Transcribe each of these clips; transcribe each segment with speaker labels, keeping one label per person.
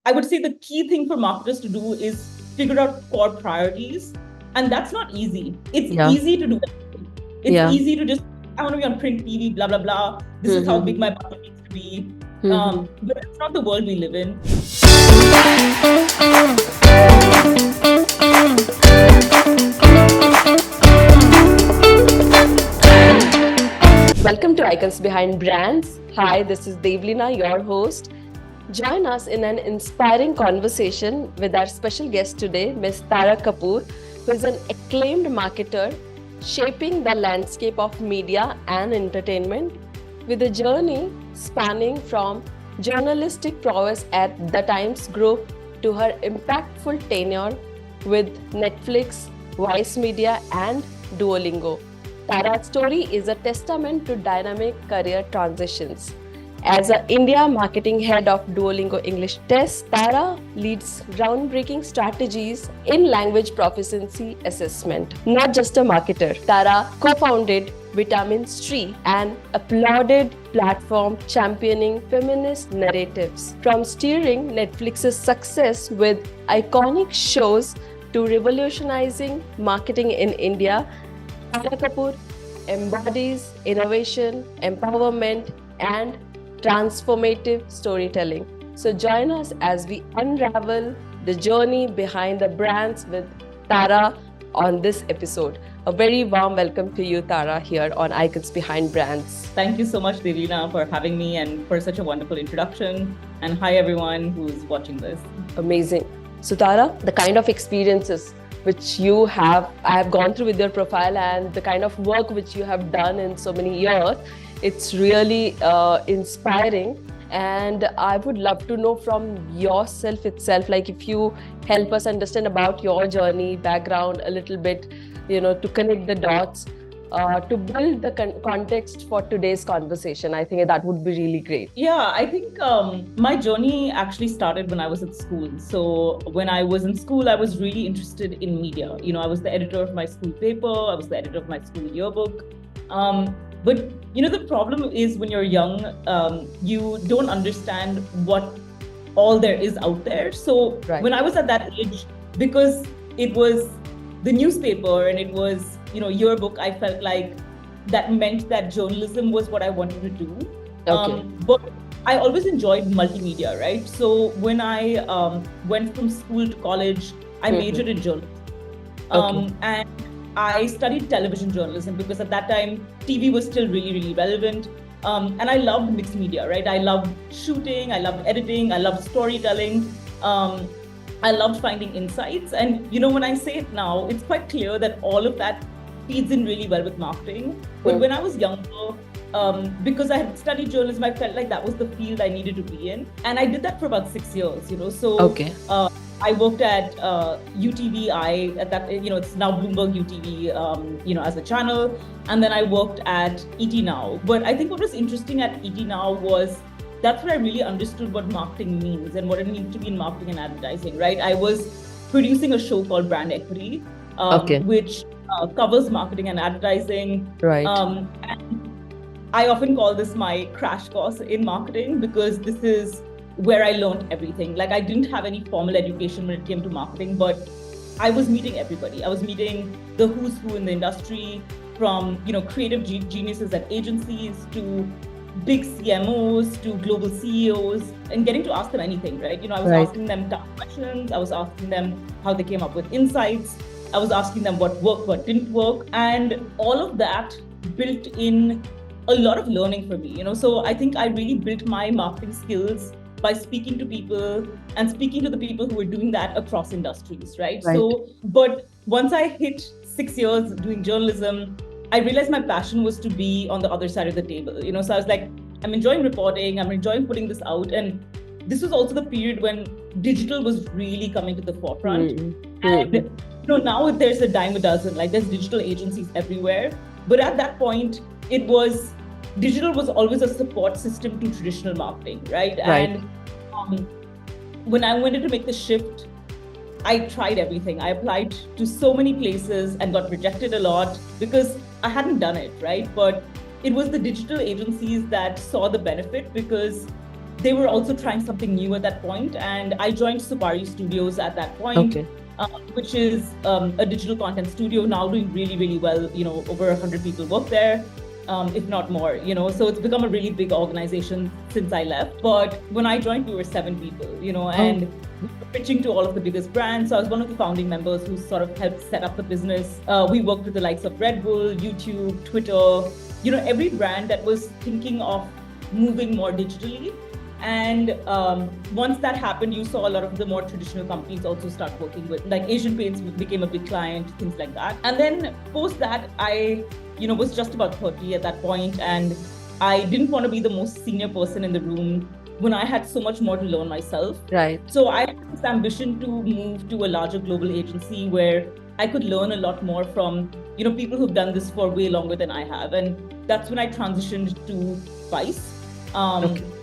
Speaker 1: I would say the key thing for marketers to do is figure out core priorities. And that's not easy. It's easy to do that. It's easy to just, I want to be on print TV, blah, blah, blah. This is how big my budget needs to be. But it's not the world we live in.
Speaker 2: Welcome to Icons Behind Brands. Hi, this is Devleena, your host. Join us in an inspiring conversation with our special guest today, Ms. Tara Kapur, who is an acclaimed marketer shaping the landscape of media and entertainment with a journey spanning from journalistic prowess at the Times Group to her impactful tenure with Netflix, Vice Media and Duolingo. Tara's story is a testament to dynamic career transitions. As an India marketing head of Duolingo English Test, Tara leads groundbreaking strategies in language proficiency assessment. Not just a marketer, Tara co-founded Vitamin Stree, an applauded platform championing feminist narratives. From steering Netflix's success with iconic shows to revolutionizing marketing in India, Tara Kapur embodies innovation, empowerment, and transformative storytelling. So join us as we unravel the journey behind the brands with Tara on this episode. A very warm welcome to you, Tara, here on Icons Behind Brands.
Speaker 1: Thank you so much, Devleena, for having me and for such a wonderful introduction. And hi, everyone who's watching this.
Speaker 2: Amazing. So Tara, the kind of experiences which you have, I have gone through with your profile and the kind of work which you have done in so many years, it's really inspiring. And I would love to know from yourself itself, like if you help us understand about your journey, background a little bit, to connect the dots, to build the context for today's conversation. I think that would be really great.
Speaker 1: Yeah, I think my journey actually started when I was at school. So when I was in school, I was really interested in media. I was the editor of my school paper. I was the editor of my school yearbook. But the problem is when you're young, you don't understand what all there is out there. So when I was at that age, because it was the newspaper and it was, yearbook, I felt like that meant that journalism was what I wanted to do.
Speaker 2: Okay.
Speaker 1: But I always enjoyed multimedia, right? So when I went from school to college, I majored in journalism. And I studied television journalism because at that time, TV was still really, really relevant. And I loved mixed media, right? I loved shooting, I loved editing, I loved storytelling. I loved finding insights. And, when I say it now, it's quite clear that all of that feeds in really well with marketing. But when I was younger, because I had studied journalism, I felt like that was the field I needed to be in. And I did that for about 6 years, So I worked at UTV, at that, it's now Bloomberg UTV, as a channel. And then I worked at ET Now. But I think what was interesting at ET Now was that's where I really understood what marketing means and what it means to be in marketing and advertising, right? I was producing a show called Brand Equity, which covers marketing and advertising.
Speaker 2: Right.
Speaker 1: And I often call this my crash course in marketing because this is where I learned everything. Like I didn't have any formal education when it came to marketing, but I was meeting everybody. I was meeting the who's who in the industry, from creative geniuses at agencies to big CMOs to global CEOs, and getting to ask them anything, right? I was asking them tough questions. I was asking them how they came up with insights. I was asking them what worked, what didn't work. And all of that built in a lot of learning for me, So I think I really built my marketing skills by speaking to people and speaking to the people who were doing that across industries, right? So, but once I hit 6 years doing journalism, I realized my passion was to be on the other side of the table, So I was like, I'm enjoying reporting, I'm enjoying putting this out. And this was also the period when digital was really coming to the forefront. And now there's a dime a dozen, like there's digital agencies everywhere. But at that point, digital was always a support system to traditional marketing, right? And when I wanted to make the shift, I tried everything. I applied to so many places and got rejected a lot because I hadn't done it, right? But it was the digital agencies that saw the benefit because they were also trying something new at that point. And I joined Supari Studios at that point,
Speaker 2: Okay.
Speaker 1: which is a digital content studio now doing really, really well. Over 100 people work there, if not more, so it's become a really big organization since I left. But when I joined, we were 7 people, and we were pitching to all of the biggest brands. So I was one of the founding members who sort of helped set up the business. We worked with the likes of Red Bull, YouTube, Twitter, every brand that was thinking of moving more digitally. And once that happened, you saw a lot of the more traditional companies also start working with, like Asian Paints became a big client, things like that. And then post that, I was just about 30 at that point, and I didn't want to be the most senior person in the room when I had so much more to learn myself.
Speaker 2: Right.
Speaker 1: So I had this ambition to move to a larger global agency where I could learn a lot more from, people who've done this for way longer than I have. And that's when I transitioned to Vice.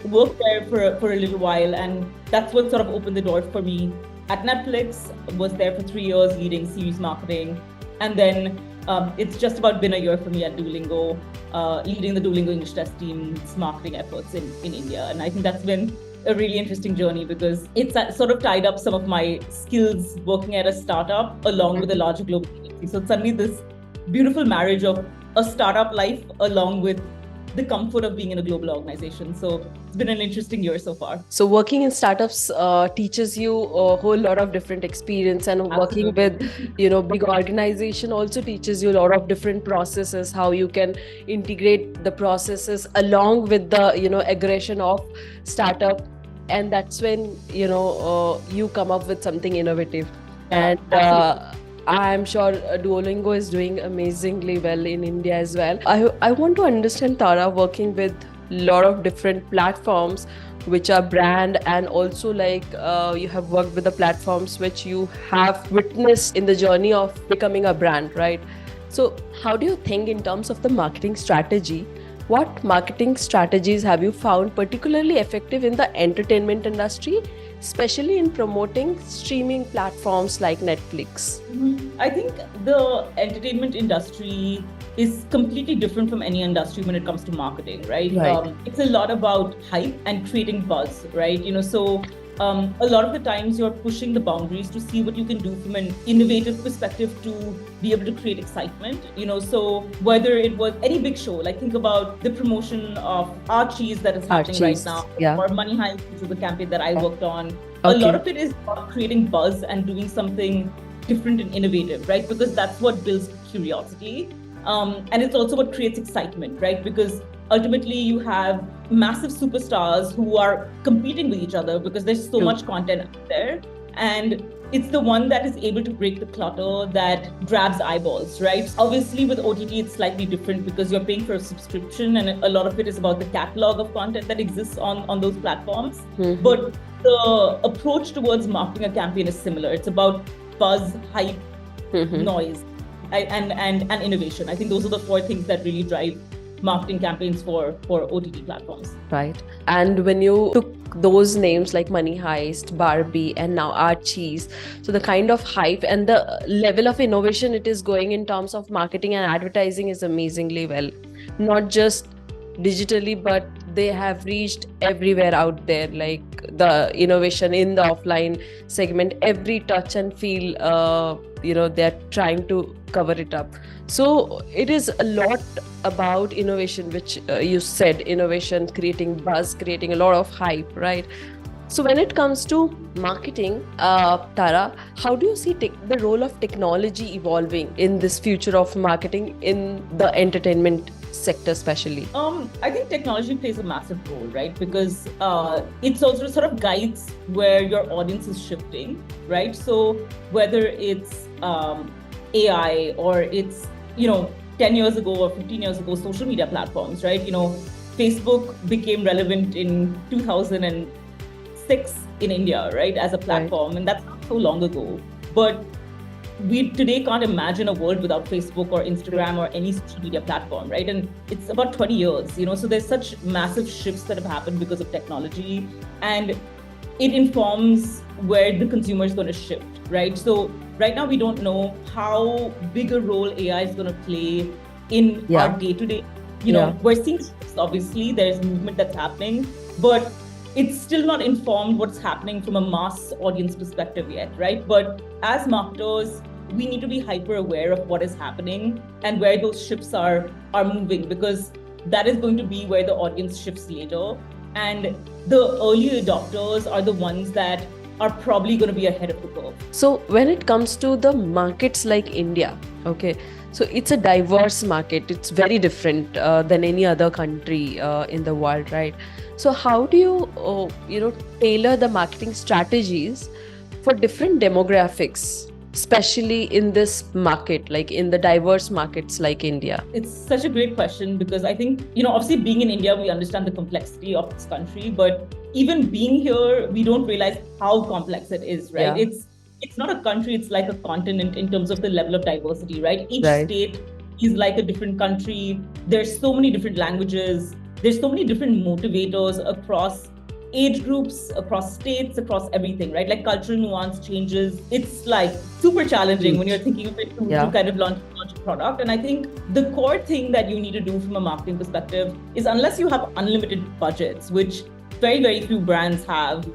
Speaker 1: Worked there for a little while, and that's what sort of opened the door for me at Netflix. Was there for 3 years leading series marketing, and then it's just about been a year for me at Duolingo, leading the Duolingo English Test team's marketing efforts in India. And I think that's been a really interesting journey because it's sort of tied up some of my skills working at a startup along with a larger global agency. So it's suddenly this beautiful marriage of a startup life along with the comfort of being in a global organization. So it's been an interesting year so far.
Speaker 2: So working in startups teaches you a whole lot of different experience, and working with, big organization also teaches you a lot of different processes, how you can integrate the processes along with the, aggression of startup. And that's when, you come up with something innovative. And I'm sure Duolingo is doing amazingly well in India as well. I want to understand, Tara, working with a lot of different platforms which are brand, and also you have worked with the platforms which you have witnessed in the journey of becoming a brand, right? So how do you think in terms of the marketing strategy? What marketing strategies have you found particularly effective in the entertainment industry, especially in promoting streaming platforms like Netflix?
Speaker 1: I think the entertainment industry is completely different from any industry when it comes to marketing, right? It's a lot about hype and creating buzz, right? So a lot of the times you're pushing the boundaries to see what you can do from an innovative perspective to be able to create excitement, so whether it was any big show, like think about the promotion of our cheese that is happening right now, or Money Heist, which is the campaign that I worked on. A lot of it is about creating buzz and doing something different and innovative, right? Because that's what builds curiosity. And it's also what creates excitement, right? Because ultimately you have massive superstars who are competing with each other because there's so much content out there. And it's the one that is able to break the clutter that grabs eyeballs, right? Obviously with OTT, it's slightly different because you're paying for a subscription, and a lot of it is about the catalog of content that exists on those platforms. But the approach towards marketing a campaign is similar. It's about buzz, hype, noise, and innovation. I think those are the 4 things that really drive marketing campaigns for OTT platforms.
Speaker 2: Right. And when you took those names like Money Heist, Barbie, and now Our Cheese, so the kind of hype and the level of innovation it is going in terms of marketing and advertising is amazingly well. Not just digitally, but they have reached everywhere out there, like the innovation in the offline segment, every touch and feel, they're trying to cover it up. So it is a lot about innovation, which you said, innovation, creating buzz, creating a lot of hype, right? So when it comes to marketing, Tara, how do you see the role of technology evolving in this future of marketing in the entertainment sector especially?
Speaker 1: I think technology plays a massive role, right? Because it's also sort of guides where your audience is shifting, right? So whether it's AI or it's, 10 years ago or 15 years ago, social media platforms, right? Facebook became relevant in 2006 in India, right? As a platform, and that's not so long ago. But we today can't imagine a world without Facebook or Instagram or any social media platform, right? And it's about 20 years, so there's such massive shifts that have happened because of technology, and it informs where the consumer is going to shift, right? So right now we don't know how big a role AI is going to play in our day-to-day. We're seeing shifts, obviously, there's movement that's happening, but it's still not informed what's happening from a mass audience perspective yet, right? But as marketers, we need to be hyper aware of what is happening and where those shifts are moving, because that is going to be where the audience shifts later. And the early adopters are the ones that are probably going to be ahead of the curve.
Speaker 2: So when it comes to the markets like India, okay, so it's a diverse market. It's very different than any other country in the world, right? So how do you tailor the marketing strategies for different demographics, especially in this market, like in the diverse markets like India?
Speaker 1: It's such a great question, because I think, obviously being in India, we understand the complexity of this country, but even being here, we don't realize how complex it is, right?
Speaker 2: Yeah.
Speaker 1: It's not a country, it's like a continent in terms of the level of diversity, right? Each
Speaker 2: Right.
Speaker 1: state is like a different country. There's so many different languages. There's so many different motivators across age groups, across states, across everything, right? Like cultural nuance changes. It's like super challenging when you're thinking of it to kind of launch a product. And I think the core thing that you need to do from a marketing perspective is, unless you have unlimited budgets, which very, very few brands have,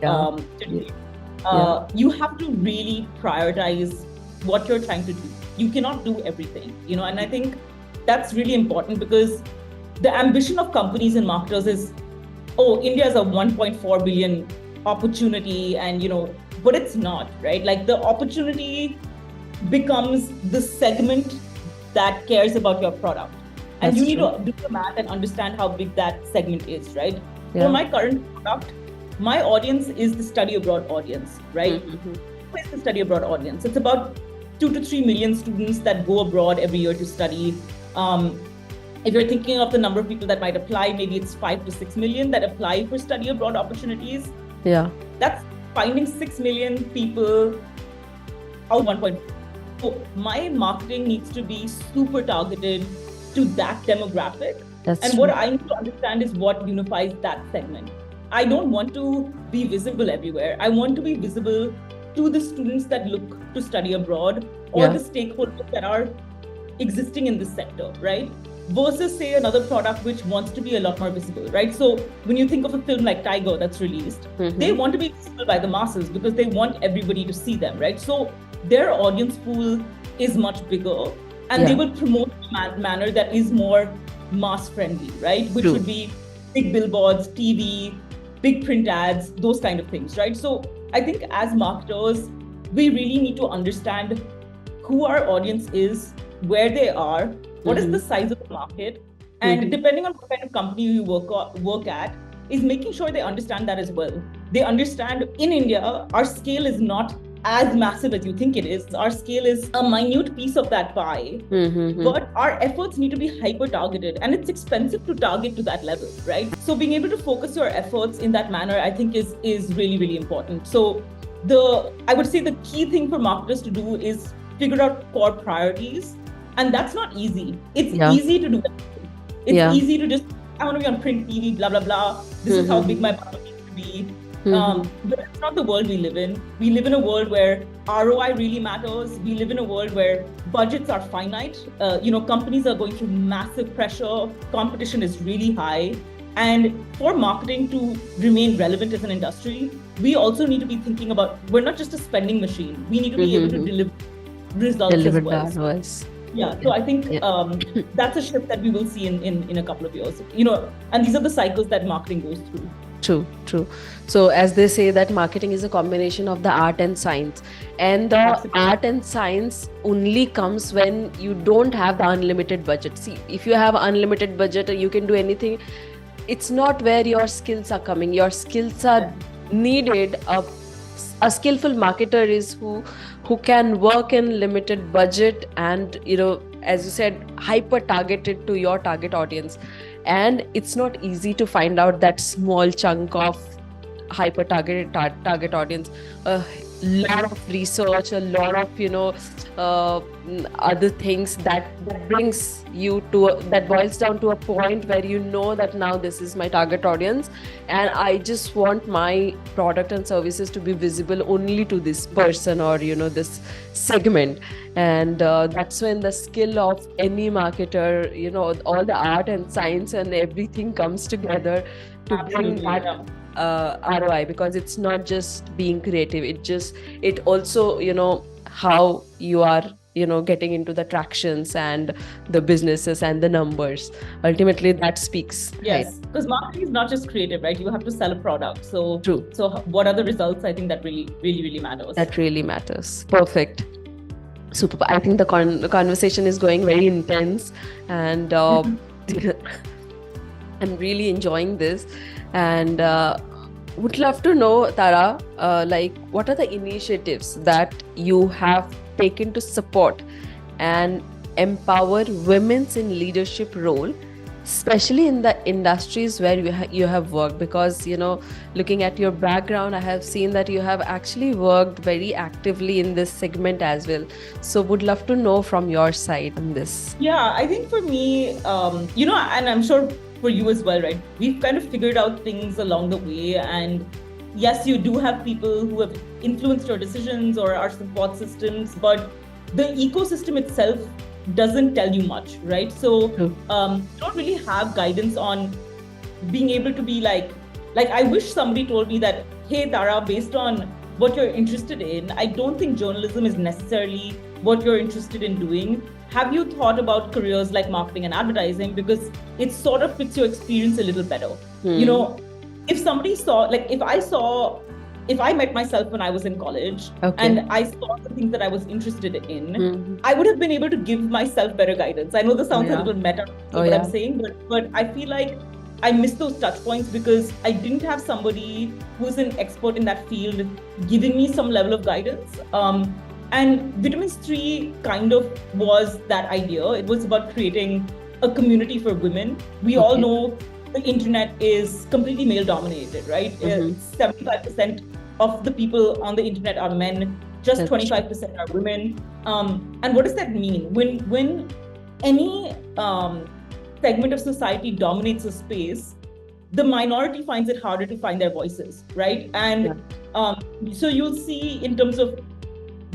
Speaker 1: you have to really prioritize what you're trying to do. You cannot do everything, and I think that's really important, because the ambition of companies and marketers is, India is a 1.4 billion opportunity, and but it's not, right? Like, the opportunity becomes the segment that cares about your product. And you need to do the math and understand how big that segment is, right? For my current product, my audience is the study abroad audience, right? Who is the study abroad audience? It's about 2 to 3 million students that go abroad every year to study. If you're thinking of the number of people that might apply, maybe it's 5 to 6 million that apply for study abroad opportunities.
Speaker 2: Yeah.
Speaker 1: That's finding 6 million people out 1.4. So my marketing needs to be super targeted to that demographic. And what I need to understand is what unifies that segment. I don't want to be visible everywhere. I want to be visible to the students that look to study abroad, or the stakeholders that are existing in this sector, right? Versus, say, another product which wants to be a lot more visible, right? So when you think of a film like Tiger that's released, they want to be visible by the masses because they want everybody to see them, right? So their audience pool is much bigger, and they will promote in a manner that is more mass friendly, right? Which would be big billboards, TV, big print ads, those kind of things, right? So I think as marketers, we really need to understand who our audience is, where they are, what is the size of the market, and depending on what kind of company you work at, is making sure they understand that as well. They understand, in India, our scale is not as massive as you think it is. Our scale is a minute piece of that pie, but our efforts need to be hyper targeted, and it's expensive to target to that level, right? So being able to focus your efforts in that manner, I think is really, really important. So I would say the key thing for marketers to do is figure out core priorities. And that's not easy. It's easy to do that. It's easy to just, I want to be on print TV, blah, blah, blah. This is how big my budget needs to be. But it's not the world we live in. We live in a world where ROI really matters. We live in a world where budgets are finite. Companies are going through massive pressure. Competition is really high. And for marketing to remain relevant as an industry, we also need to be thinking about, we're not just a spending machine. We need to be able to deliver results as well. So I think that's a shift that we will see in a couple of years. And these are the cycles that marketing goes through.
Speaker 2: True. So as they say that marketing is a combination of the art and science, and the art and science only comes when you don't have the unlimited budget. See, if you have unlimited budget, you can do anything. It's not where your skills are coming. Your skills are needed. A skillful marketer is who can work in limited budget and, as you said, hyper targeted to your target audience. And it's not easy to find out that small chunk of hyper targeted target audience. A lot of research, a lot of other things that brings you to, that boils down to a point where that now this is my target audience, and I just want my product and services to be visible only to this person or this segment. And that's when the skill of any marketer, all the art and science and everything comes together to bring that ROI, because it's not just being creative. It also, how you are, getting into the tractions and the businesses and the numbers. Ultimately, that speaks.
Speaker 1: Yes, because marketing is not just creative, right? You have to sell a product. So
Speaker 2: True.
Speaker 1: So what are the results? I think that really, really, really matters.
Speaker 2: That really matters. Perfect. Super. I think the conversation is going very intense, and I'm really enjoying this. And would love to know, Tara, what are the initiatives that you have taken to support and empower women's in leadership role, especially in the industries where you have worked? Because, looking at your background, I have seen that you have actually worked very actively in this segment as well. So would love to know from your side on this.
Speaker 1: Yeah, I think for me, and I'm sure for you as well, right? We've kind of figured out things along the way. And yes, you do have people who have influenced your decisions or our support systems, but the ecosystem itself doesn't tell you much, right? So you don't really have guidance on being able to be like I wish somebody told me that, hey, Tara, based on what you're interested in, I don't think journalism is necessarily what you're interested in doing. Have you thought about careers like marketing and advertising? Because it sort of fits your experience a little better. If somebody saw, if I met myself when I was in college and I saw the things that I was interested in, I would have been able to give myself better guidance. I know this sounds a little meta, what I'm saying, but I feel like I missed those touch points because I didn't have somebody who's an expert in that field giving me some level of guidance. And Vitamin Stree kind of was that idea. It was about creating a community for women. We all know the internet is completely male dominated, right? 75% of the people on the internet are men, just 25% are women. And what does that mean? When any segment of society dominates a space, the minority finds it harder to find their voices, right? And so you'll see in terms of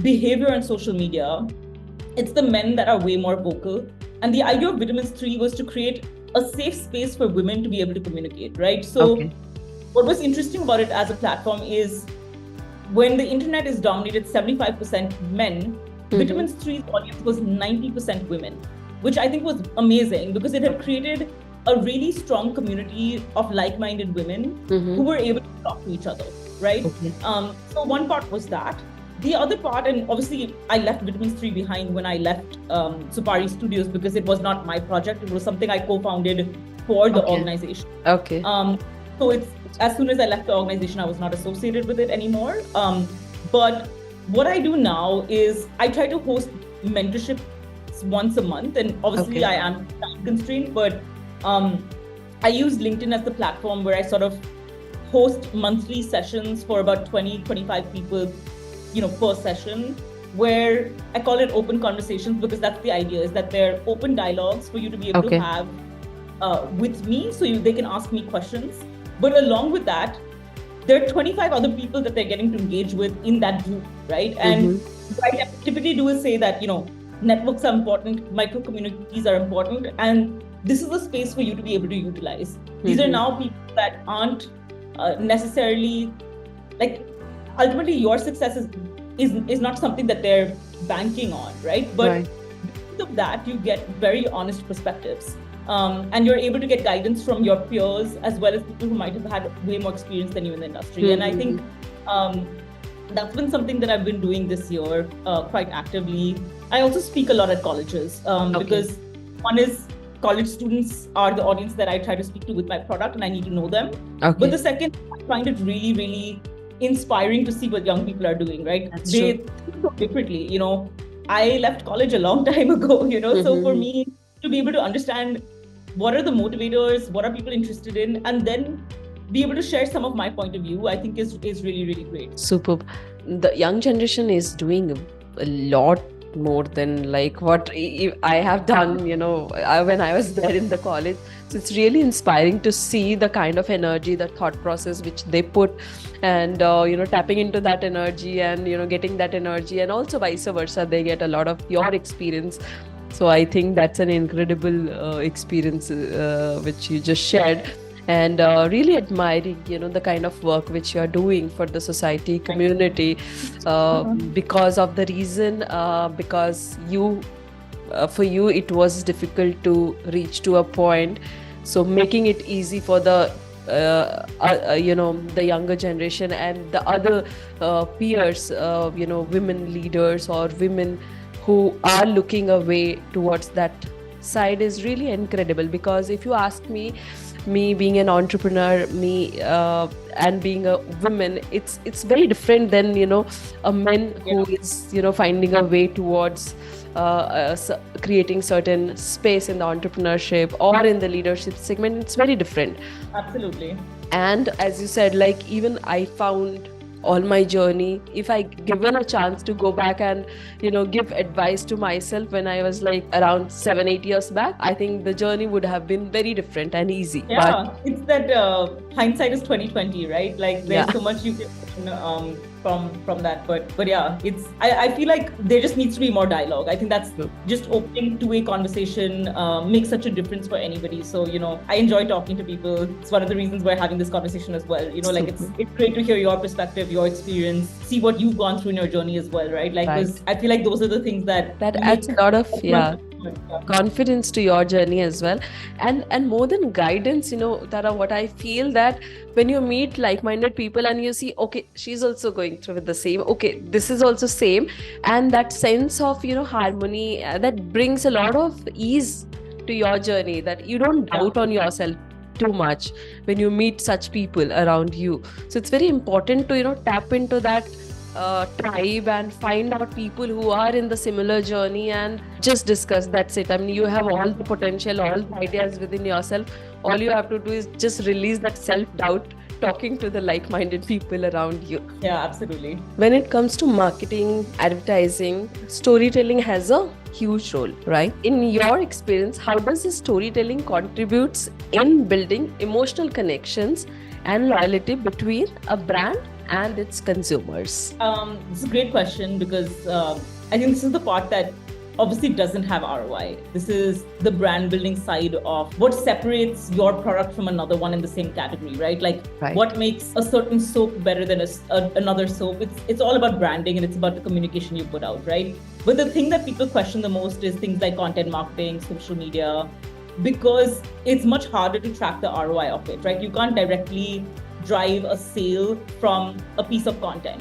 Speaker 1: behavior on social media, it's the men that are way more vocal. And the idea of Vitamin Stree was to create a safe space for women to be able to communicate, right? So what was interesting about it as a platform is when the internet is dominated 75% men, Vitamin Stree's audience was 90% women, which I think was amazing because it had created a really strong community of like-minded women who were able to talk to each other, right? So one part was that. The other part, and obviously I left Vitamin Stree behind when I left Supari Studios because it was not my project. It was something I co-founded for the organization. So it's as soon as I left the organization, I was not associated with it anymore. But what I do now is I try to host mentorship once a month, and obviously I am time constrained, but I use LinkedIn as the platform where I sort of host monthly sessions for about 20-25 people, per session, where I call it open conversations because that's the idea, is that they're open dialogues for you to be able to have with me, so they can ask me questions. But along with that, there are 25 other people that they're getting to engage with in that group, right? And what I typically do is say that, networks are important, micro communities are important, and this is a space for you to be able to utilize. These are now people that aren't necessarily ultimately your success is not something that they're banking on, right? But because of that, you get very honest perspectives. And you're able to get guidance from your peers as well as people who might have had way more experience than you in the industry. And I think that's been something that I've been doing this year quite actively. I also speak a lot at colleges because one is college students are the audience that I try to speak to with my product and I need to know them. But the second, I find it really, really inspiring to see what young people are doing, right? They think so differently. I left college a long time ago, so for me to be able to understand what are the motivators, what are people interested in, and then be able to share some of my point of view, I think is really, really great.
Speaker 2: Superb. The young generation is doing a lot more than what I have done, when I was there in the college. So it's really inspiring to see the kind of energy, the thought process which they put, and tapping into that energy and getting that energy, and also vice versa, they get a lot of your experience. So I think that's an incredible experience which you just shared. and really admiring, the kind of work which you are doing for the society, community, because of the reason, because for you it was difficult to reach to a point, so making it easy for the the younger generation and the other peers, women leaders or women who are looking away towards that side is really incredible. Because if you ask me being an entrepreneur, and being a woman, it's very different than a man who is finding a way towards creating certain space in the entrepreneurship or in the leadership segment. It's very different.
Speaker 1: Absolutely.
Speaker 2: And as you said, like, even I found all my journey, if I given a chance to go back and give advice to myself when I was like around 7-8 years back, I think the journey would have been very different and easy.
Speaker 1: Yeah, it's that hindsight is 2020, right? Like there's so much you can from that, but yeah, I feel like there just needs to be more dialogue. I think that's just opening two-way conversation makes such a difference for anybody. So I enjoy talking to people. It's one of the reasons we're having this conversation as well. Like it's great to hear your perspective, your experience, see what you've gone through in your journey as well, right? Like because I feel like those are the things that
Speaker 2: adds a lot of confidence to your journey as well. And more than guidance, Tara, what I feel that when you meet like-minded people and you see, okay, she's also going through with the same, okay, this is also same, and that sense of harmony, that brings a lot of ease to your journey, that you don't doubt on yourself too much when you meet such people around you. So it's very important to tap into that tribe and find out people who are in the similar journey and just discuss. That's it. I mean, you have all the potential, all the ideas within yourself. All you have to do is just release that self-doubt, talking to the like-minded people around you.
Speaker 1: Yeah, absolutely.
Speaker 2: When it comes to marketing, advertising, storytelling has a huge role, right? In your experience, how does this storytelling contributes in building emotional connections and loyalty between a brand and its consumers?
Speaker 1: It's a great question because I think this is the part that obviously doesn't have ROI. This is the brand building side of what separates your product from another one in the same category, right? Like what makes a certain soap better than another soap. It's all about branding and it's about the communication you put out, right? But the thing that people question the most is things like content marketing, social media, because it's much harder to track the ROI of it, right? You can't directly drive a sale from a piece of content,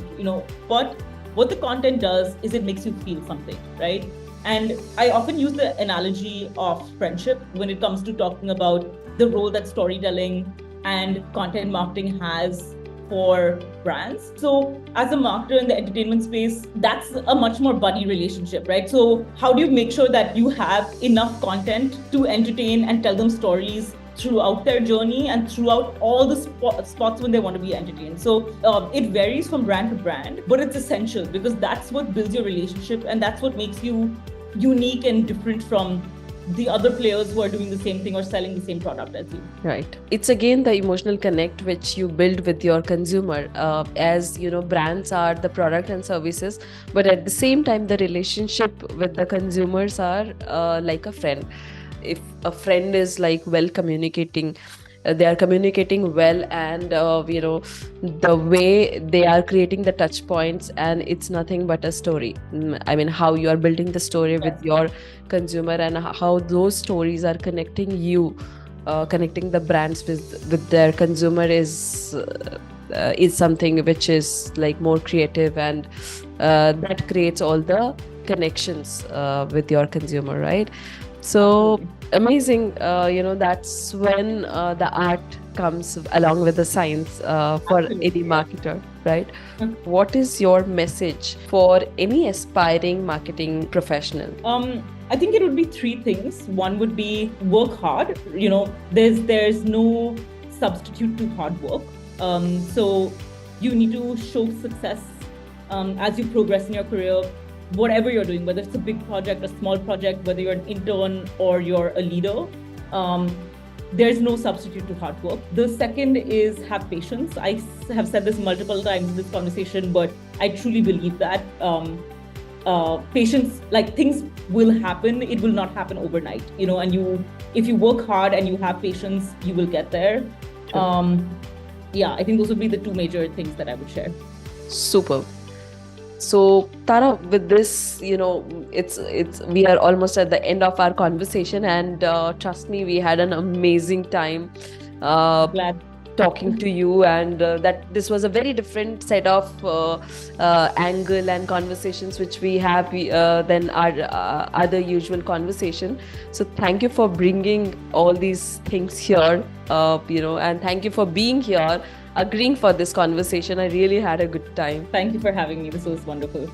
Speaker 1: but what the content does is it makes you feel something, right? And I often use the analogy of friendship when it comes to talking about the role that storytelling and content marketing has for brands. So as a marketer in the entertainment space, that's a much more buddy relationship, right? So how do you make sure that you have enough content to entertain and tell them stories throughout their journey and throughout all the spots when they want to be entertained? So it varies from brand to brand, but it's essential because that's what builds your relationship and that's what makes you unique and different from the other players who are doing the same thing or selling the same product as you.
Speaker 2: Right. It's again the emotional connect which you build with your consumer. As brands are the product and services, but at the same time, the relationship with the consumers are like a friend. If a friend is like well communicating, they are communicating well, and the way they are creating the touch points, and it's nothing but a story. I mean, how you are building the story with your consumer and how those stories are connecting you, connecting the brands with their consumer is something which is like more creative, and that creates all the connections with your consumer, right? So amazing, that's when the art comes along with the science for any marketer, right? What is your message for any aspiring marketing professional?
Speaker 1: I think it would be three things. One would be work hard. There's no substitute to hard work. So you need to show success as you progress in your career. Whatever you're doing, whether it's a big project, a small project, whether you're an intern or you're a leader, there's no substitute to hard work. The second is have patience. I have said this multiple times in this conversation, but I truly believe that patience, like things will happen. It will not happen overnight, and if you work hard and you have patience, you will get there. Yeah, I think those would be the two major things that I would share.
Speaker 2: Super. So Tara, with this, it's we are almost at the end of our conversation, and trust me, we had an amazing time
Speaker 1: Glad.
Speaker 2: talking to you, and that this was a very different set of angle and conversations which we have than our other usual conversation. So thank you for bringing all these things here, and thank you for being here, agreeing for this conversation. I really had a good time.
Speaker 1: Thank you for having me. This was wonderful.